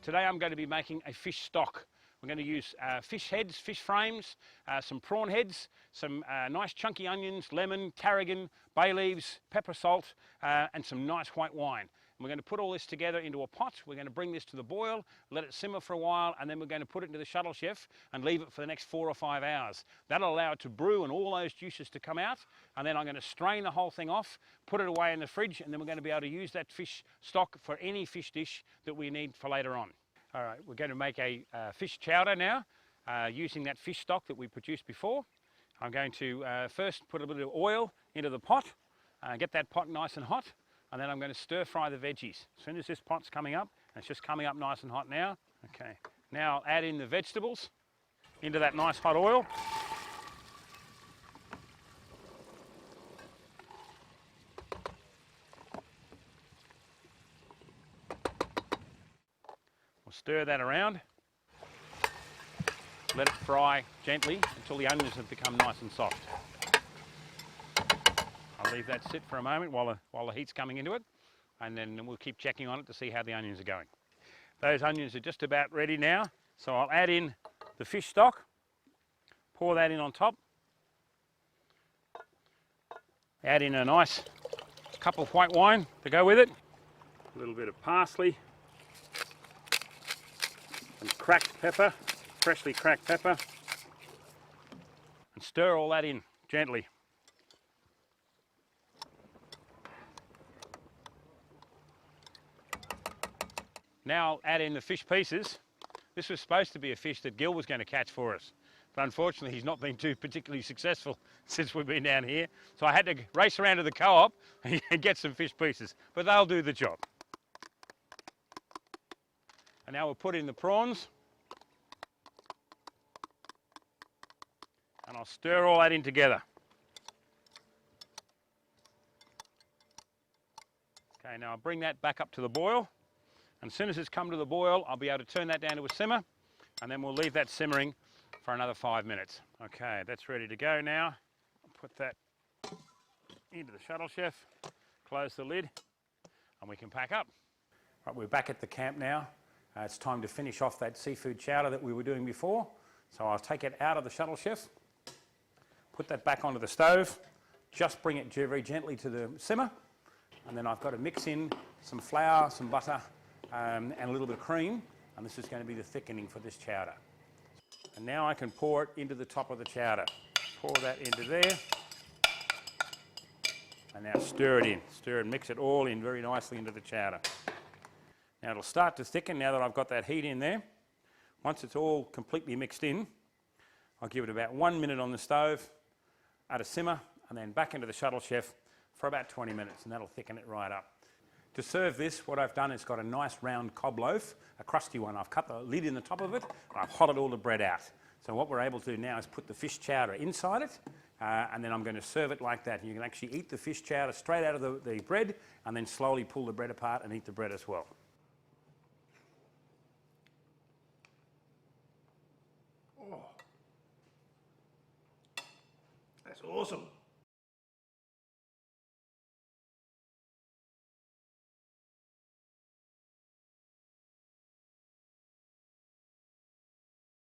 Today I'm going to be making a fish stock. We're going to use fish heads, fish frames, some prawn heads, some nice chunky onions, lemon, tarragon, bay leaves, pepper, salt, and some nice white wine. And we're going to put all this together into a pot. We're going to bring this to the boil, let it simmer for a while, and then we're going to put it into the Shuttle Chef and leave it for the next 4 or 5 hours. That'll allow it to brew and all those juices to come out, and then I'm going to strain the whole thing off, put it away in the fridge, and then we're going to be able to use that fish stock for any fish dish that we need for later on. All right, we're going to make a fish chowder now using that fish stock that we produced before. I'm going to first put a bit of oil into the pot, get that pot nice and hot, and then I'm going to stir fry the veggies. As soon as this pot's coming up, and it's just coming up nice and hot now. Okay, now I'll add in the vegetables into that nice hot oil. Stir that around, let it fry gently until the onions have become nice and soft. I'll leave that sit for a moment while the heat's coming into it, and then we'll keep checking on it to see how the onions are going. Those onions are just about ready now, so I'll add in the fish stock, pour that in on top, add in a nice cup of white wine to go with it, a little bit of parsley, some cracked pepper, freshly cracked pepper, and stir all that in gently. Now I'll add in the fish pieces. This was supposed to be a fish that Gil was going to catch for us, but unfortunately he's not been too particularly successful since we've been down here, so I had to race around to the co-op and get some fish pieces, but they'll do the job. And now we'll put in the prawns. And I'll stir all that in together. Okay, now I'll bring that back up to the boil. And as soon as it's come to the boil, I'll be able to turn that down to a simmer. And then we'll leave that simmering for another 5 minutes. Okay, that's ready to go now. I'll put that into the Shuttle Chef, close the lid, and we can pack up. Right, we're back at the camp now. It's time to finish off that seafood chowder that we were doing before. So I'll take it out of the Shuttle Chef, put that back onto the stove, just bring it very gently to the simmer, and then I've got to mix in some flour, some butter, and a little bit of cream, and this is going to be the thickening for this chowder. And now I can pour it into the top of the chowder. Pour that into there, and now stir it in. Stir and mix it all in very nicely into the chowder. Now it'll start to thicken now that I've got that heat in there. Once it's all completely mixed in, I'll give it about 1 minute on the stove at a simmer, and then back into the Shuttle Chef for about 20 minutes, and that'll thicken it right up. To serve this, what I've done is got a nice round cob loaf, a crusty one. I've cut the lid in the top of it, and I've hollowed all the bread out. So what we're able to do now is put the fish chowder inside it, and then I'm going to serve it like that. You can actually eat the fish chowder straight out of the bread, and then slowly pull the bread apart and eat the bread as well. Oh, that's awesome.